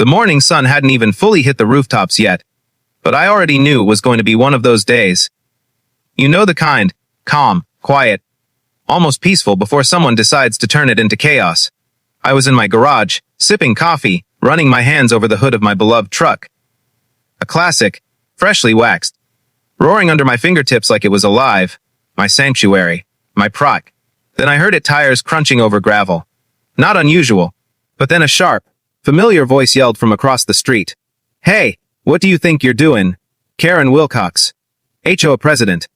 The morning sun hadn't even fully hit the rooftops yet, but I already knew it was going to be one of those days. You know the kind, calm, quiet, almost peaceful before someone decides to turn it into chaos. I was in my garage, sipping coffee, running my hands over the hood of my beloved truck. A classic, freshly waxed, roaring under my fingertips like it was alive, my sanctuary, my pride. Then I heard its tires crunching over gravel. Not unusual, but then a sharp, familiar voice yelled from across the street. "Hey, what do you think you're doing? Karen Wilcox, HOA president,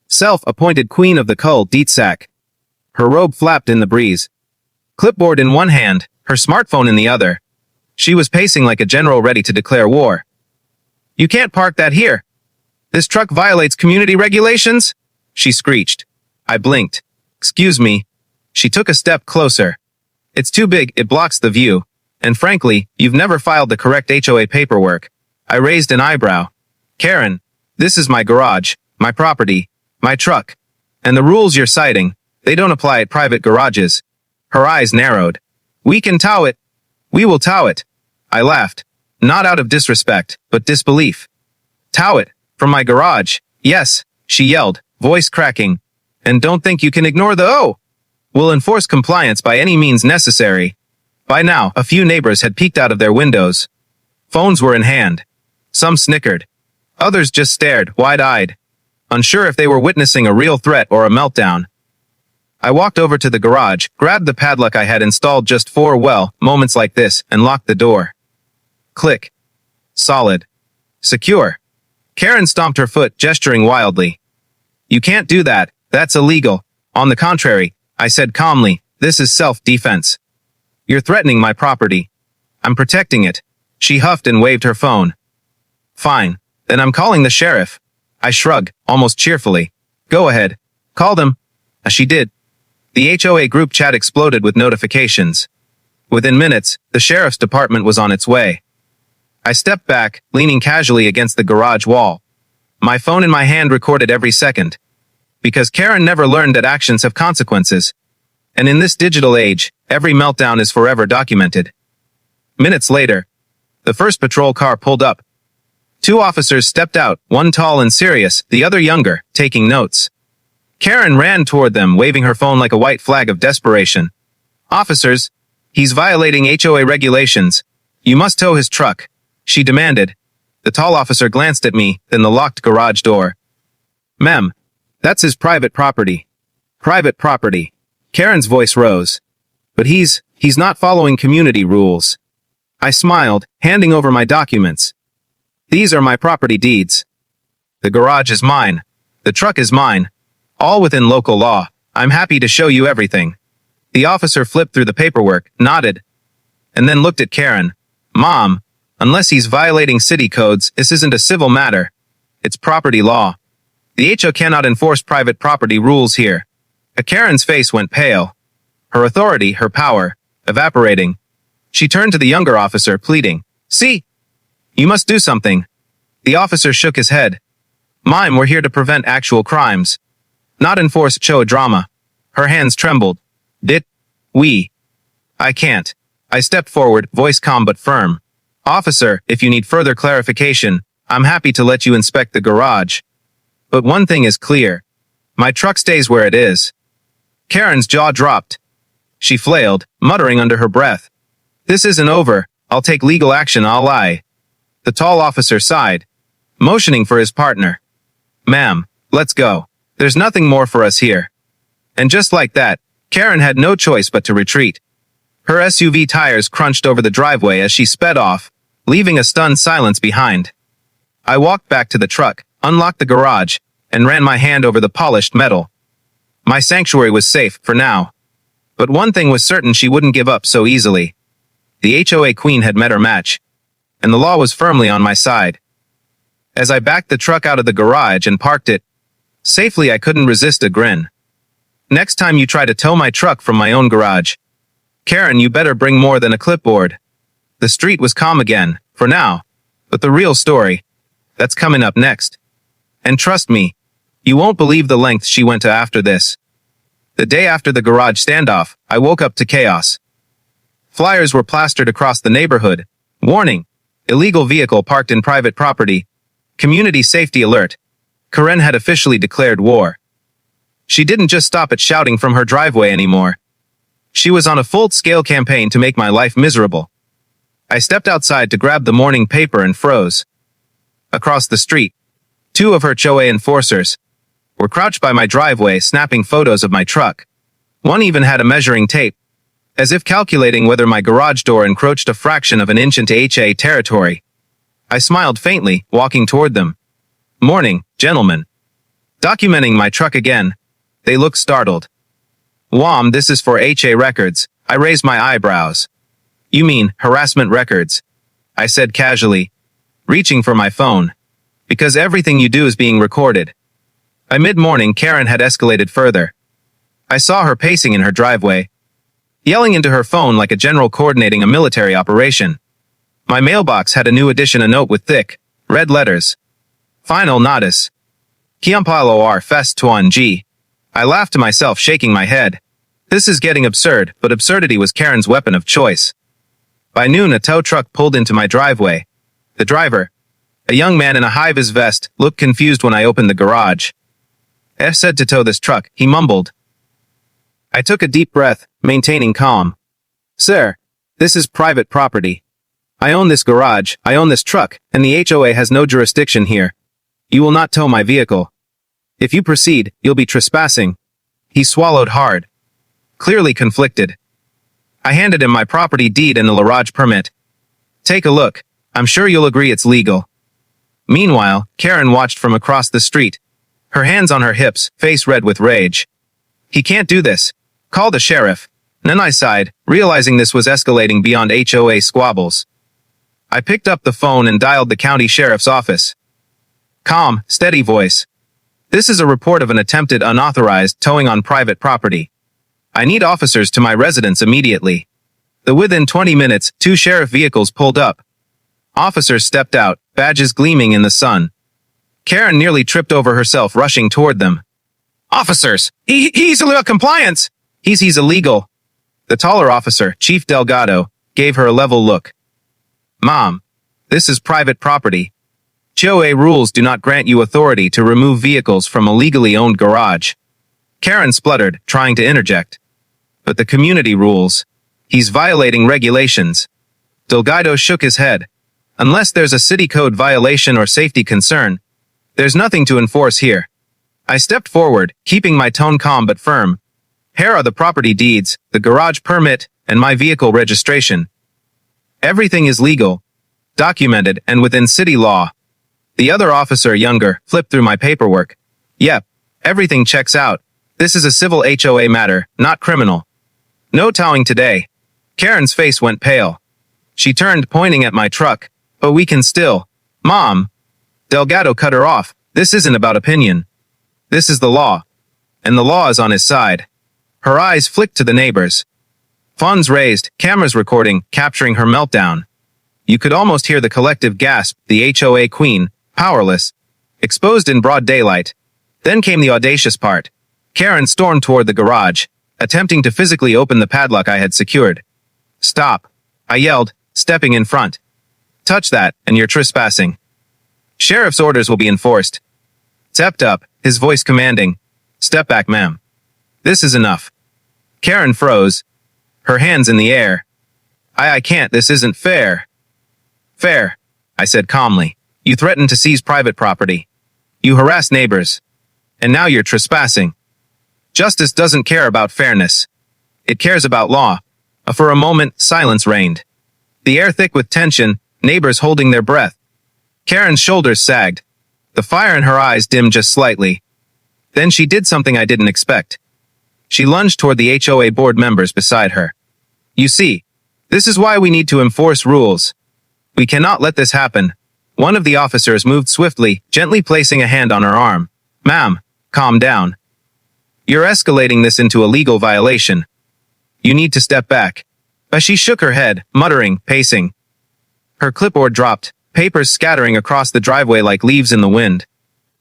self-appointed queen of the cul-de-sac." Her robe flapped in the breeze. Clipboard in one hand, her smartphone in the other. She was pacing like a general ready to declare war. "You can't park that here. This truck violates community regulations," she screeched. I blinked. "Excuse me." She took a step closer. "It's too big, it blocks the view. And frankly, you've never filed the correct HOA paperwork." I raised an eyebrow. "Karen, this is my garage, my property, my truck. And the rules you're citing, they don't apply at private garages." Her eyes narrowed. "We can tow it. We will tow it." I laughed. Not out of disrespect, but disbelief. "Tow it? From my garage? Yes," she yelled, voice cracking. "And don't think you can ignore the O. We'll enforce compliance by any means necessary." By now, a few neighbors had peeked out of their windows. Phones were in hand. Some snickered. Others just stared, wide-eyed, unsure if they were witnessing a real threat or a meltdown. I walked over to the garage, grabbed the padlock I had installed just for, well, moments like this, and locked the door. Click. Solid. Secure. Karen stomped her foot, gesturing wildly. "You can't do that. That's illegal. On the contrary," I said calmly, "this is self-defense. You're threatening my property. I'm protecting it." She huffed and waved her phone. "Fine. Then I'm calling the sheriff." I shrugged, almost cheerfully. "Go ahead. Call them." She did. The HOA group chat exploded with notifications. Within minutes, the sheriff's department was on its way. I stepped back, leaning casually against the garage wall. My phone in my hand recorded every second. Because Karen never learned that actions have consequences. And in this digital age, every meltdown is forever documented. Minutes later, the first patrol car pulled up. 2 officers stepped out, one tall and serious, the other younger, taking notes. Karen ran toward them, waving her phone like a white flag of desperation. "Officers, he's violating HOA regulations. You must tow his truck," she demanded. The tall officer glanced at me, then the locked garage door. "Ma'am, that's his private property." "Private property." Karen's voice rose. "But he's not following community rules." I smiled, handing over my documents. "These are my property deeds. The garage is mine. The truck is mine. All within local law. I'm happy to show you everything." The officer flipped through the paperwork, nodded, and then looked at Karen. "Mom, unless he's violating city codes, this isn't a civil matter. It's property law. The HOA cannot enforce private property rules here." Karen's face went pale. Her authority, her power, evaporating. She turned to the younger officer, pleading, "See, you must do something." The officer shook his head. "Ma'am, we're here to prevent actual crimes, not enforce HOA drama." Her hands trembled. I can't." I stepped forward, voice calm but firm. "Officer, if you need further clarification, I'm happy to let you inspect the garage. But one thing is clear. My truck stays where it is." Karen's jaw dropped. She flailed, muttering under her breath. "This isn't over. I'll take legal action, I'll lie." The tall officer sighed, motioning for his partner. "Ma'am, let's go. There's nothing more for us here." And just like that, Karen had no choice but to retreat. Her SUV tires crunched over the driveway as she sped off, leaving a stunned silence behind. I walked back to the truck, unlocked the garage, and ran my hand over the polished metal. My sanctuary was safe, for now. But one thing was certain: she wouldn't give up so easily. The HOA queen had met her match, and the law was firmly on my side. As I backed the truck out of the garage and parked it safely, I couldn't resist a grin. "Next time you try to tow my truck from my own garage, Karen, you better bring more than a clipboard." The street was calm again, for now, but the real story, that's coming up next. And trust me, you won't believe the lengths she went to after this. The day after the garage standoff, I woke up to chaos. Flyers were plastered across the neighborhood, Warning. Illegal vehicle parked in private property. Community safety alert. Karen had officially declared war. She didn't just stop at shouting from her driveway anymore. She was on a full-scale campaign to make my life miserable. I stepped outside to grab the morning paper and froze. Across the street, two of her HOA enforcers were crouched by my driveway snapping photos of my truck. One even had a measuring tape, as if calculating whether my garage door encroached a fraction of an inch into HOA territory. I smiled faintly, walking toward them. Morning, gentlemen. Documenting my truck again. They looked startled. Wham, this is for HOA records. I raised my eyebrows. You mean, harassment records? I said casually, reaching for my phone. Because everything you do is being recorded. By mid-morning, Karen had escalated further. I saw her pacing in her driveway, yelling into her phone like a general coordinating a military operation. My mailbox had a new edition, a note with thick, red letters. Final notice. Kiampalo R Fest Tuan G. I laughed to myself, shaking my head. This is getting absurd, but absurdity was Karen's weapon of choice. By noon, a tow truck pulled into my driveway. The driver, a young man in a high-vis vest, looked confused when I opened the garage. F said to tow this truck, he mumbled. I took a deep breath, maintaining calm. Sir, this is private property. I own this garage, I own this truck, and the HOA has no jurisdiction here. You will not tow my vehicle. If you proceed, you'll be trespassing. He swallowed hard, clearly conflicted. I handed him my property deed and the garage permit. Take a look. I'm sure you'll agree it's legal. Meanwhile, Karen watched from across the street, her hands on her hips, face red with rage. He can't do this. Call the sheriff. Then I sighed, realizing this was escalating beyond HOA squabbles. I picked up the phone and dialed the county sheriff's office. Calm, steady voice. This is a report of an attempted unauthorized towing on private property. I need officers to my residence immediately. Within 20 minutes, 2 sheriff vehicles pulled up. Officers stepped out, badges gleaming in the sun. Karen nearly tripped over herself rushing toward them. Officers! He's illegal compliance! He's illegal. The taller officer, Chief Delgado, gave her a level look. Mom, this is private property. HOA rules do not grant you authority to remove vehicles from a legally owned garage. Karen spluttered, trying to interject. But the community rules. He's violating regulations. Delgado shook his head. Unless there's a city code violation or safety concern, there's nothing to enforce here. I stepped forward, keeping my tone calm but firm. Here are the property deeds, the garage permit, and my vehicle registration. Everything is legal, documented, and within city law. The other officer, younger, flipped through my paperwork. Yep, everything checks out. This is a civil HOA matter, not criminal. No towing today. Karen's face went pale. She turned, pointing at my truck. But we can still. Mom. Delgado cut her off. This isn't about opinion. This is the law. And the law is on his side. Her eyes flicked to the neighbors. Phones raised, cameras recording, capturing her meltdown. You could almost hear the collective gasp, the HOA queen, powerless, exposed in broad daylight. Then came the audacious part. Karen stormed toward the garage, attempting to physically open the padlock I had secured. Stop, I yelled, stepping in front. Touch that, and you're trespassing. Sheriff's orders will be enforced. Stepped up, his voice commanding. Step back, ma'am. This is enough. Karen froze, her hands in the air. I can't, this isn't fair. Fair, I said calmly. You threatened to seize private property. You harassed neighbors. And now you're trespassing. Justice doesn't care about fairness. It cares about law. For a moment, silence reigned. The air thick with tension, neighbors holding their breath. Karen's shoulders sagged. The fire in her eyes dimmed just slightly. Then she did something I didn't expect. She lunged toward the HOA board members beside her. You see, this is why we need to enforce rules. We cannot let this happen. One of the officers moved swiftly, gently placing a hand on her arm. Ma'am, calm down. You're escalating this into a legal violation. You need to step back. But she shook her head, muttering, pacing. Her clipboard dropped, papers scattering across the driveway like leaves in the wind.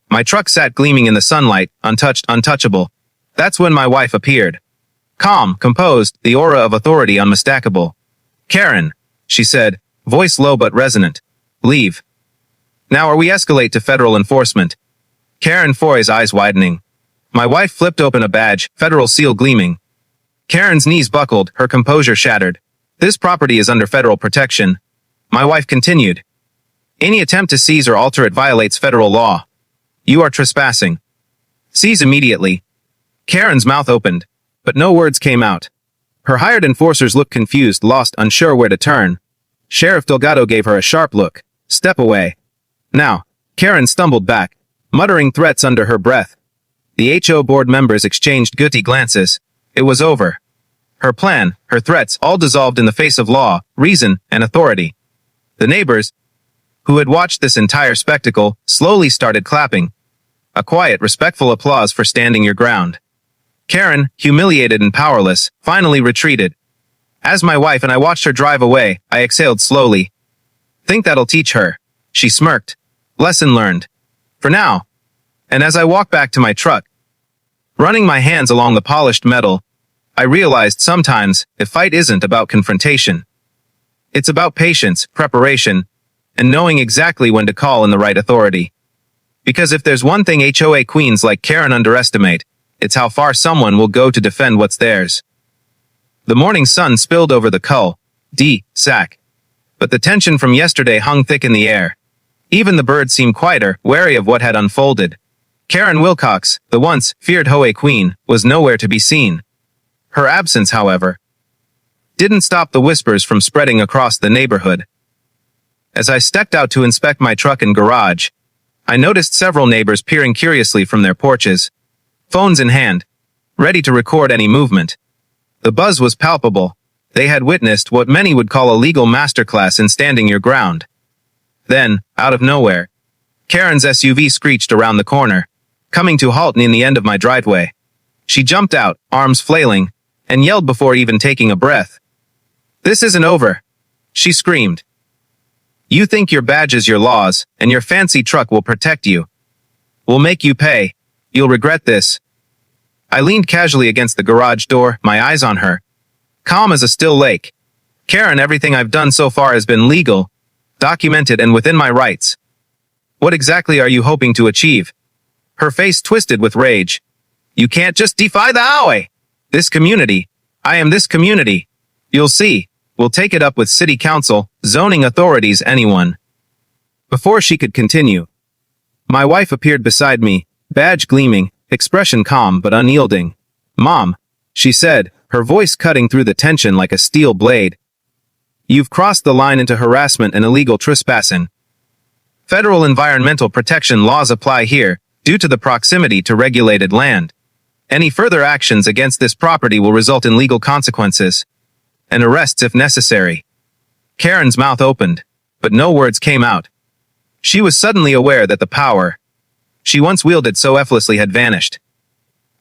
My truck sat gleaming in the sunlight, untouched, untouchable. That's when my wife appeared. Calm, composed, the aura of authority unmistakable. Karen, she said, voice low but resonant. Leave. Now or we escalate to federal enforcement. Karen Foy's eyes widening. My wife flipped open a badge, federal seal gleaming. Karen's knees buckled, her composure shattered. This property is under federal protection. My wife continued. Any attempt to seize or alter it violates federal law. You are trespassing. Seize immediately. Karen's mouth opened, but no words came out. Her hired enforcers looked confused, lost, unsure where to turn. Sheriff Delgado gave her a sharp look. Step away. Now, Karen stumbled back, muttering threats under her breath. The HO board members exchanged gutty glances. It was over. Her plan, her threats, all dissolved in the face of law, reason, and authority. The neighbors, who had watched this entire spectacle, slowly started clapping. A quiet, respectful applause for standing your ground. Karen, humiliated and powerless, finally retreated. As my wife and I watched her drive away, I exhaled slowly. Think that'll teach her. She smirked. Lesson learned. For now. And as I walked back to my truck, running my hands along the polished metal, I realized sometimes a fight isn't about confrontation. It's about patience, preparation, and knowing exactly when to call in the right authority. Because if there's one thing HOA queens like Karen underestimate, it's how far someone will go to defend what's theirs. The morning sun spilled over the cul-de-sac, but the tension from yesterday hung thick in the air. Even the birds seemed quieter, wary of what had unfolded. Karen Wilcox, the once feared HOA queen, was nowhere to be seen. Her absence, however, didn't stop the whispers from spreading across the neighborhood. As I stepped out to inspect my truck and garage, I noticed several neighbors peering curiously from their porches, phones in hand, ready to record any movement. The buzz was palpable. They had witnessed what many would call a legal masterclass in standing your ground. Then, out of nowhere, Karen's SUV screeched around the corner, coming to a halt near the end of my driveway. She jumped out, arms flailing, and yelled before even taking a breath. "This isn't over," she screamed. "You think your badge is your laws, and your fancy truck will protect you. We'll make you pay. You'll regret this." I leaned casually against the garage door, my eyes on her. Calm as a still lake. "Karen, everything I've done so far has been legal, documented, and within my rights. What exactly are you hoping to achieve?" Her face twisted with rage. "You can't just defy the HOA. This community. I am this community. You'll see. We'll take it up with city council, zoning authorities, anyone." Before she could continue, my wife appeared beside me, badge gleaming, expression calm but unyielding. "Mom," she said, her voice cutting through the tension like a steel blade. "You've crossed the line into harassment and illegal trespassing. Federal environmental protection laws apply here, due to the proximity to regulated land. Any further actions against this property will result in legal consequences, and arrests if necessary." Karen's mouth opened, but no words came out. She was suddenly aware that the power she once wielded so effortlessly had vanished.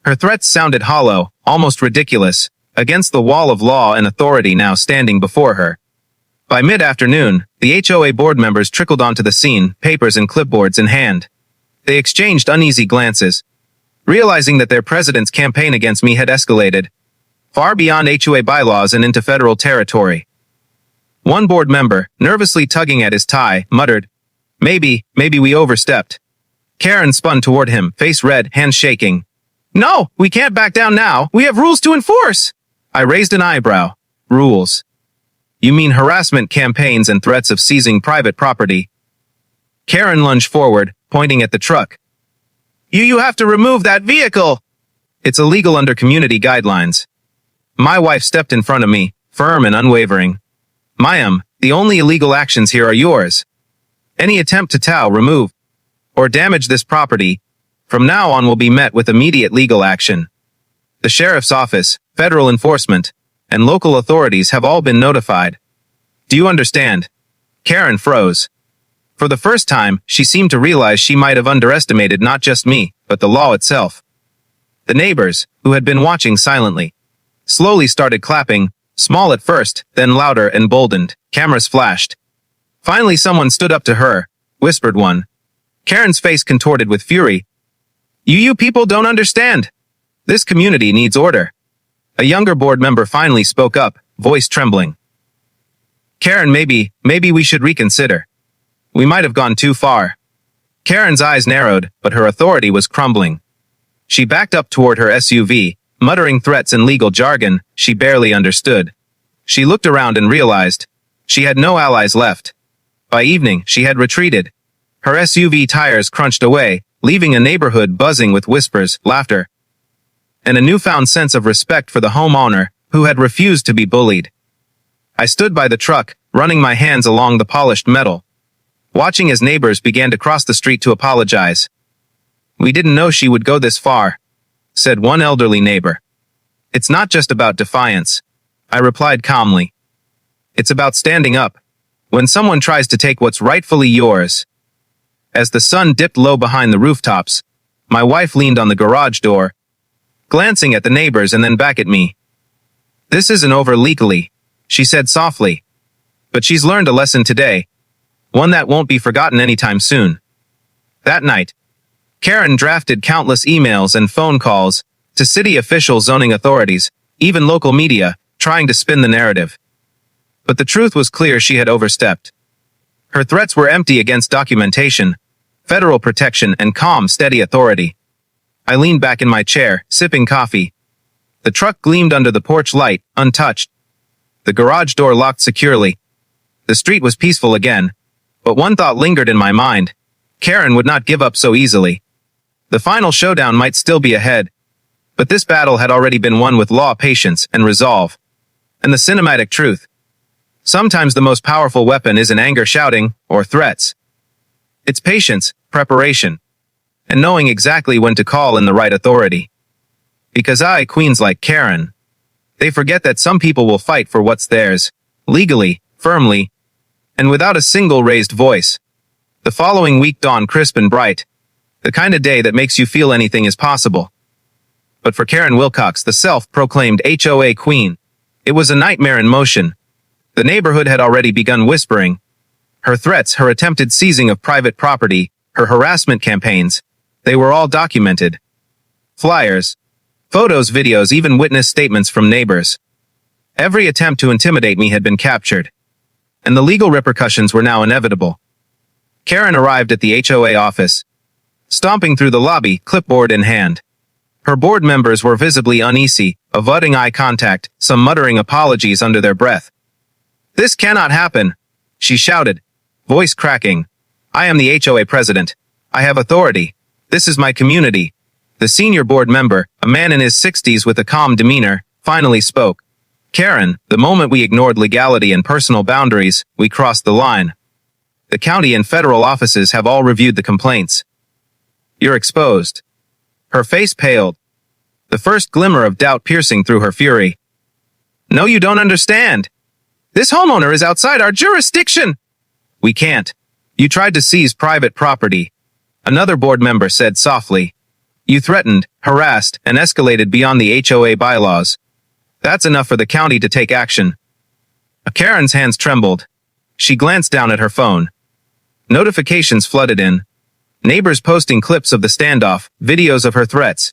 Her threats sounded hollow, almost ridiculous, against the wall of law and authority now standing before her. By mid-afternoon, the HOA board members trickled onto the scene, papers and clipboards in hand. They exchanged uneasy glances, realizing that their president's campaign against me had escalated far beyond HOA bylaws and into federal territory. One board member, nervously tugging at his tie, muttered, Maybe we overstepped." Karen spun toward him, face red, hands shaking. "No, we can't back down now. We have rules to enforce." I raised an eyebrow. "Rules? You mean harassment campaigns and threats of seizing private property?" Karen lunged forward, pointing at the truck. You have to remove that vehicle." "It's illegal under community guidelines." My wife stepped in front of me, firm and unwavering. "Mayam, the only illegal actions here are yours. Any attempt to tow, remove, or damage this property, from now on will be met with immediate legal action. The sheriff's office, federal enforcement, and local authorities have all been notified. Do you understand?" Karen froze. For the first time, she seemed to realize she might have underestimated not just me, but the law itself. The neighbors, who had been watching silently, slowly started clapping, small at first, then louder and emboldened. Cameras flashed. Finally someone stood up to her, whispered one. Karen's face contorted with fury. You people don't understand. This community needs order." A younger board member finally spoke up, voice trembling. Karen, maybe we should reconsider. We might have gone too far. Karen's eyes narrowed, but her authority was crumbling. She backed up toward her SUV, muttering threats and legal jargon she barely understood. She looked around and realized she had no allies left. By evening, she had retreated. Her SUV tires crunched away, leaving a neighborhood buzzing with whispers, laughter, and a newfound sense of respect for the homeowner who had refused to be bullied. I stood by the truck, running my hands along the polished metal, watching as neighbors began to cross the street to apologize. "We didn't know she would go this far," said one elderly neighbor. "It's not just about defiance," I replied calmly. "It's about standing up when someone tries to take what's rightfully yours." As the sun dipped low behind the rooftops, my wife leaned on the garage door, glancing at the neighbors and then back at me. "This isn't over legally," she said softly. "But she's learned a lesson today, one that won't be forgotten anytime soon." That night, Karen drafted countless emails and phone calls to city officials, zoning authorities, even local media, trying to spin the narrative. But the truth was clear: she had overstepped. Her threats were empty against documentation, federal protection, and calm, steady authority. I leaned back in my chair, sipping coffee. The truck gleamed under the porch light, untouched. The garage door locked securely. The street was peaceful again, but one thought lingered in my mind. Karen would not give up so easily. The final showdown might still be ahead, but this battle had already been won with law, patience, and resolve. And the cinematic truth: sometimes the most powerful weapon isn't anger, shouting, or threats. It's patience, preparation, and knowing exactly when to call in the right authority. Because queens like Karen, they forget that some people will fight for what's theirs, legally, firmly, and without a single raised voice. The following week dawned crisp and bright, the kind of day that makes you feel anything is possible. But for Karen Wilcox, the self-proclaimed HOA queen, it was a nightmare in motion. The neighborhood had already begun whispering. Her threats, her attempted seizing of private property, her harassment campaigns, they were all documented. Flyers, photos, videos, even witness statements from neighbors. Every attempt to intimidate me had been captured, and the legal repercussions were now inevitable. Karen arrived at the HOA office, stomping through the lobby, clipboard in hand. Her board members were visibly uneasy, avoiding eye contact, some muttering apologies under their breath. "This cannot happen," she shouted, voice cracking. "I am the HOA president. I have authority. This is my community." The senior board member, a man in his 60s with a calm demeanor, finally spoke. "Karen, the moment we ignored legality and personal boundaries, we crossed the line. The county and federal offices have all reviewed the complaints. You're exposed." Her face paled, the first glimmer of doubt piercing through her fury. "No, you don't understand. This homeowner is outside our jurisdiction." "We can't. You tried to seize private property," another board member said softly. "You threatened, harassed, and escalated beyond the HOA bylaws. That's enough for the county to take action." Karen's hands trembled. She glanced down at her phone. Notifications flooded in. Neighbors posting clips of the standoff, videos of her threats,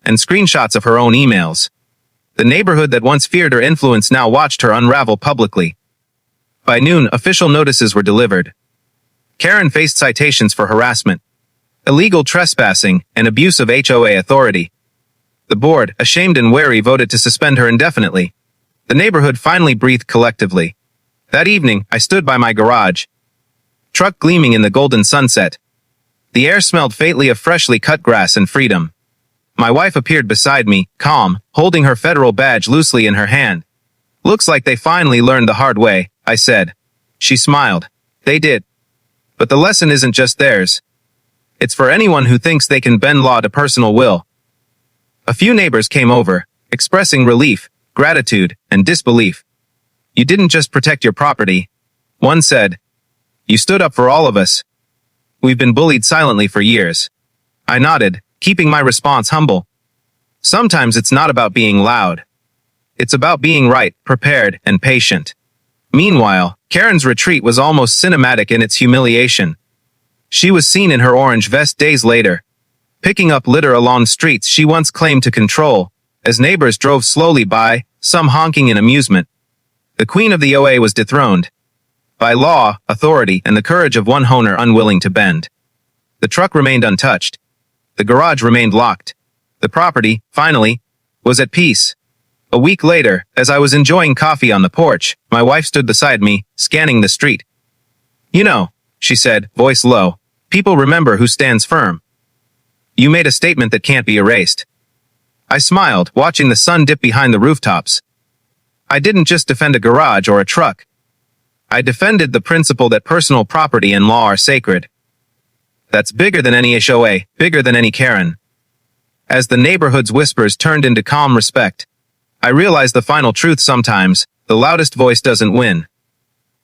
and screenshots of her own emails. The neighborhood that once feared her influence now watched her unravel publicly. By noon, official notices were delivered. Karen faced citations for harassment, illegal trespassing, and abuse of HOA authority. The board, ashamed and wary, voted to suspend her indefinitely. The neighborhood finally breathed collectively. That evening, I stood by my garage, truck gleaming in the golden sunset. The air smelled faintly of freshly cut grass and freedom. My wife appeared beside me, calm, holding her federal badge loosely in her hand. "Looks like they finally learned the hard way," I said. She smiled. "They did. But the lesson isn't just theirs. It's for anyone who thinks they can bend law to personal will." A few neighbors came over, expressing relief, gratitude, and disbelief. "You didn't just protect your property," one said. "You stood up for all of us. We've been bullied silently for years." I nodded, keeping my response humble. Sometimes it's not about being loud. It's about being right, prepared, and patient. Meanwhile, Karen's retreat was almost cinematic in its humiliation. She was seen in her orange vest days later, picking up litter along streets she once claimed to control, as neighbors drove slowly by, some honking in amusement. The queen of the OA was dethroned. By law, authority, and the courage of one owner unwilling to bend. The truck remained untouched. The garage remained locked. The property, finally, was at peace. A week later, as I was enjoying coffee on the porch, my wife stood beside me, scanning the street. "You know," she said, voice low, "people remember who stands firm. You made a statement that can't be erased." I smiled, watching the sun dip behind the rooftops. I didn't just defend a garage or a truck. I defended the principle that personal property and law are sacred. That's bigger than any HOA, bigger than any Karen. As the neighborhood's whispers turned into calm respect, I realized the final truth: sometimes, the loudest voice doesn't win.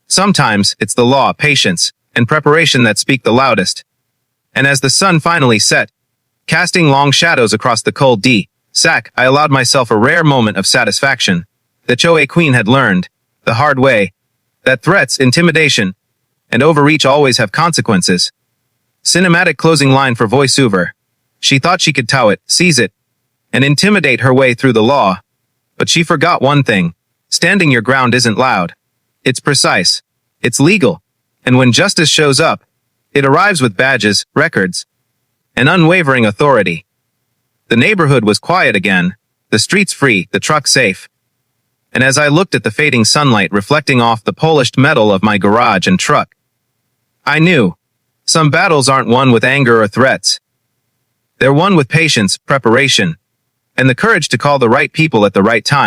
Sometimes, it's the law, patience, and preparation that speak the loudest. And as the sun finally set, casting long shadows across the cold sack, I allowed myself a rare moment of satisfaction. The HOA queen had learned, the hard way, that threats, intimidation, and overreach always have consequences. Cinematic closing line for voiceover. She thought she could tout it, seize it, and intimidate her way through the law. But she forgot one thing: standing your ground isn't loud. It's precise. It's legal. And when justice shows up, it arrives with badges, records, and unwavering authority. The neighborhood was quiet again, the streets free, the truck safe. And as I looked at the fading sunlight reflecting off the polished metal of my garage and truck, I knew, some battles aren't won with anger or threats. They're won with patience, preparation, and the courage to call the right people at the right time.